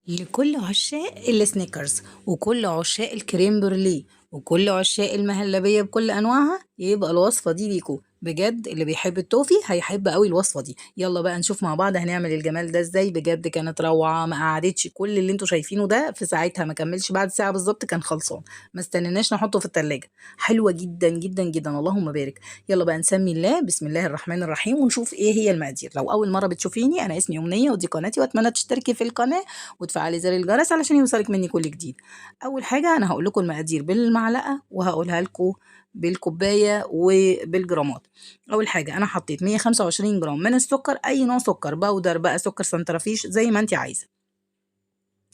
لكل عشاق السنيكرز وكل عشاق الكريم بروليه وكل عشاق المهلبية بكل أنواعها، يبقى الوصفة دي ليكوا بجد. اللي بيحب التوفي هيحب قوي الوصفة دي. يلا بقى نشوف مع بعض هنعمل الجمال ده ازاي. بجد كانت روعة، ما قعدتش كل اللي انتوا شايفينه ده في ساعتها، ما كملش بعد ساعة بالظبط كان خلصان. ما استنيناش نحطه في التلاجة. حلوة جدا جدا جدا، اللهم بارك. يلا بقى نسمي الله، بسم الله الرحمن الرحيم، ونشوف ايه هي المقادير. لو أول مرة بتشوفيني، أنا اسمي أمنية ودي قناتي، وأتمنى تشتركي في القناة وتفعلي زر الجرس علشان يوصلك مني كل جديد. اول حاجه انا هقول لكم المقادير بالمعلقه، وهقولها لكم بالكوبايه وبالجرامات. اول حاجه انا حطيت 125 جرام من السكر، اي نوع سكر، باودر بقى، سكر سنترافيش، زي ما انت عايزه.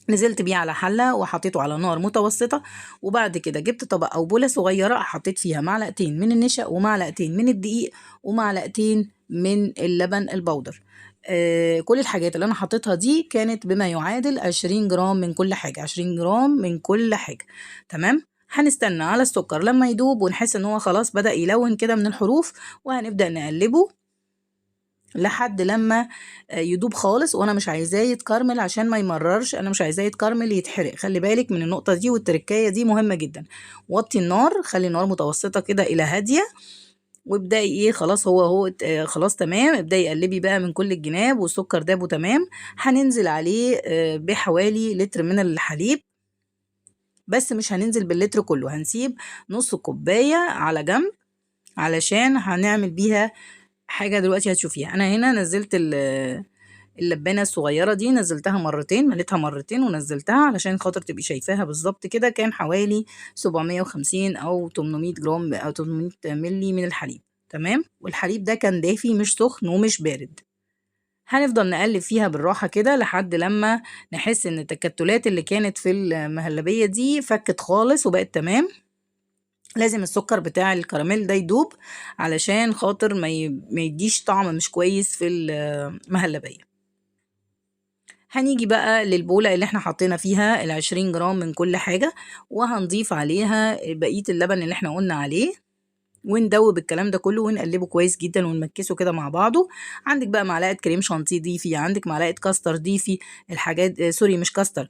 نزلت بيه على حله وحطيته على نار متوسطه، وبعد كده جبت طبق او بوله صغيره حطيت فيها معلقتين من النشا ومعلقتين من الدقيق ومعلقتين من اللبن البودر. كل الحاجات اللي انا حطيتها دي كانت بما يعادل 20 جرام من كل حاجه، 20 جرام من كل حاجه. تمام. هنستنى على السكر لما يدوب ونحس ان هو خلاص بدأ يلون كده من الحروف، وهنبدأ نقلبه لحد لما يدوب خالص. وانا مش عايزاه يتكرمل عشان ما يمررش، انا مش عايزاه يتكرمل يتحرق. خلي بالك من النقطه دي، والتركايه دي مهمه جدا. وطي النار، خلي النار متوسطه كده الى هاديه، وابدأي ايه، خلاص هو خلاص تمام. ابدأي قلبي بقى من كل الجناب، والسكر داب وتمام. هننزل عليه بحوالي لتر من الحليب، بس مش هننزل باللتر كله، هنسيب نص كوبايه على جنب علشان هنعمل بيها حاجة دلوقتي هتشوفيها. أنا هنا نزلت اللبانة الصغيرة دي، نزلتها مرتين، مليتها مرتين ونزلتها علشان خاطر تبقي شايفاها بالظبط كده. كان حوالي 750 أو 800 جرام أو 800 ملي من الحليب. تمام. والحليب ده كان دافي، مش سخن ومش بارد. هنفضل نقلب فيها بالراحة كده لحد لما نحس ان التكتلات اللي كانت في المهلبية دي فكت خالص وبقت تمام. لازم السكر بتاع الكراميل ده يدوب علشان خاطر ما يديش طعم مش كويس في المهلبية. هنيجي بقى للبولة اللي احنا حطينا فيها 20 جرام من كل حاجة، وهنضيف عليها بقية اللبن اللي احنا قلنا عليه، وندوب الكلام ده كله ونقلبه كويس جدا ونمكسه كده مع بعضه. عندك بقى معلقه كريم شانتيه ضيفي، عندك معلقه كاستر ضيفي. الحاجات سوري مش كاستر،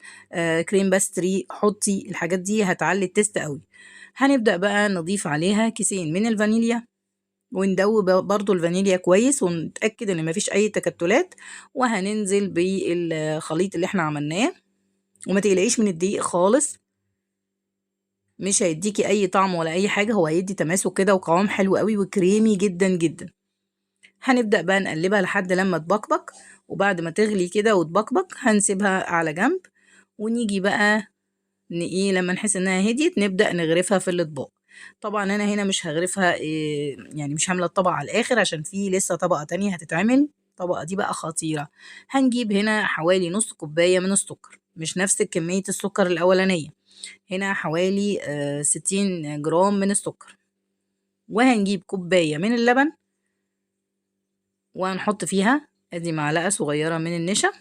كريم باستري حطي. الحاجات دي هتعلي التست قوي. هنبدأ بقى نضيف عليها كيسين من الفانيليا، وندوب برضو الفانيليا كويس ونتأكد ان مفيش اي تكتلات. وهننزل بالخليط اللي احنا عملناه، وما تقلقيش من الدقيق خالص، مش هيديكي اي طعم ولا اي حاجه، هو هيدي تماسك كده وقوام حلو قوي وكريمي جدا جدا. هنبدأ بقى نقلبها لحد لما تبقبق، وبعد ما تغلي كده وتبقبق هنسيبها على جنب. ونيجي بقى ايه، لما نحس انها هديت نبدأ نغرفها في الاطباق. طبعا انا هنا مش هغرفها إيه، يعني مش هامله الطبق على الاخر عشان في لسه طبقه تانية هتتعمل. الطبقه دي بقى خطيره. هنجيب هنا حوالي نص كوبايه من السكر، مش نفس كميه السكر الاولانيه. هنا حوالي 60 جرام من السكر. وهنجيب كوبايه من اللبن، وهنحط فيها ادي معلقه صغيره من النشا،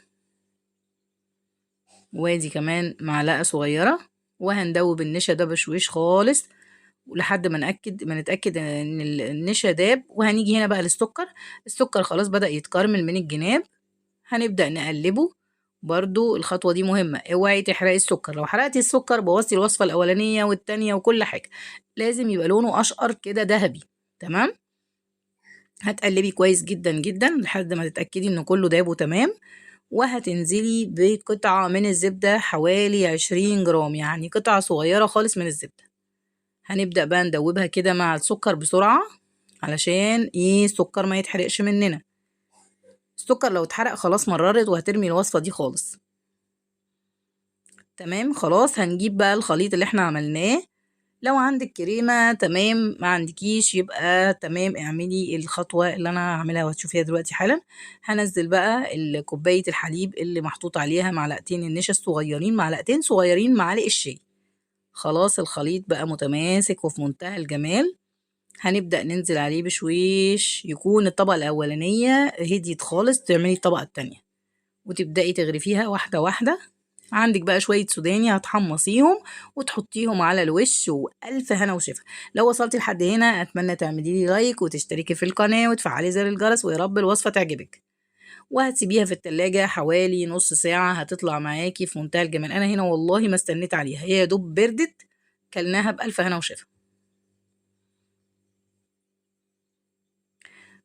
وادي كمان معلقه صغيره. وهندوب النشا ده بشويش خالص ولحد ما نتأكد ان النشا داب. وهنيجي هنا بقى للسكر. السكر خلاص بدأ يتكرمل من الجناب، هنبدأ نقلبه. برضو الخطوة دي مهمة، اوعي تحرقي السكر. لو حرقتي السكر بوظتي الوصفة الأولانية والتانية وكل حاجة. لازم يبقى لونه أشقر كده ذهبي. تمام. هتقلبي كويس جدا جدا لحد ما تتأكدي ان كله داب وتمام. وهتنزلي بقطعة من الزبدة حوالي 20 جرام، يعني قطعة صغيرة خالص من الزبدة. هنبدأ بقى ندوبها كده مع السكر بسرعة علشان ايه السكر ما يتحرقش مننا. السكر لو اتحرق خلاص مررت وهترمي الوصفة دي خالص. تمام. خلاص هنجيب بقى الخليط اللي احنا عملناه. لو عندك كريمة تمام، ما عندكيش يبقى تمام، اعملي الخطوة اللي انا هعملها وهتشوفيها دلوقتي حالا. هنزل بقى كوباية الحليب اللي محطوط عليها معلقتين النشا الصغيرين، معلقتين صغيرين معالق الشاي. خلاص الخليط بقى متماسك وفي منتهى الجمال. هنبدأ ننزل عليه بشويش، يكون الطبقة الأولانية هديت خالص، تعملي الطبقة التانية وتبدأي تغرفيها واحدة واحدة. عندك بقى شوية سوداني هتحمصيهم وتحطيهم على الوش، وألف هنا وشفا. لو وصلتي لحد هنا أتمنى تعملي لي لايك وتشتركي في القناة وتفعلي زر الجرس، ويا رب الوصفة تعجبك. وهتسيبيها في التلاجة حوالي نص ساعة، هتطلع معاكي في منتهى الجمال. أنا هنا والله ما استنيت عليها، هي يا دوب بردت كلناها بألف هنا وشفا.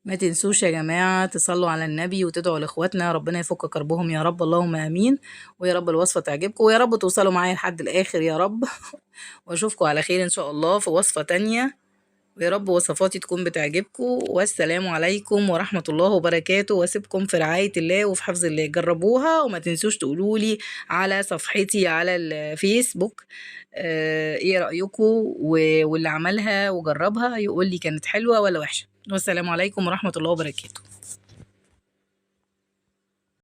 ما تنسوش يا جماعة تصلوا على النبي وتدعوا لإخواتنا ربنا يفك كربهم يا رب، اللهم آمين. ويا رب الوصفة تعجبكم، ويا رب توصلوا معايا لحد الآخر يا رب. وأشوفكم على خير إن شاء الله في وصفة تانية، ويا رب وصفاتي تكون بتعجبكم. والسلام عليكم ورحمة الله وبركاته، واسيبكم في رعاية الله وفي حفظ الله. جربوها وما تنسوش تقولولي على صفحتي على الفيسبوك ايه رأيكم، واللي عملها وجربها يقولي كانت حلوة ولا وحشة. والسلام عليكم ورحمة الله وبركاته.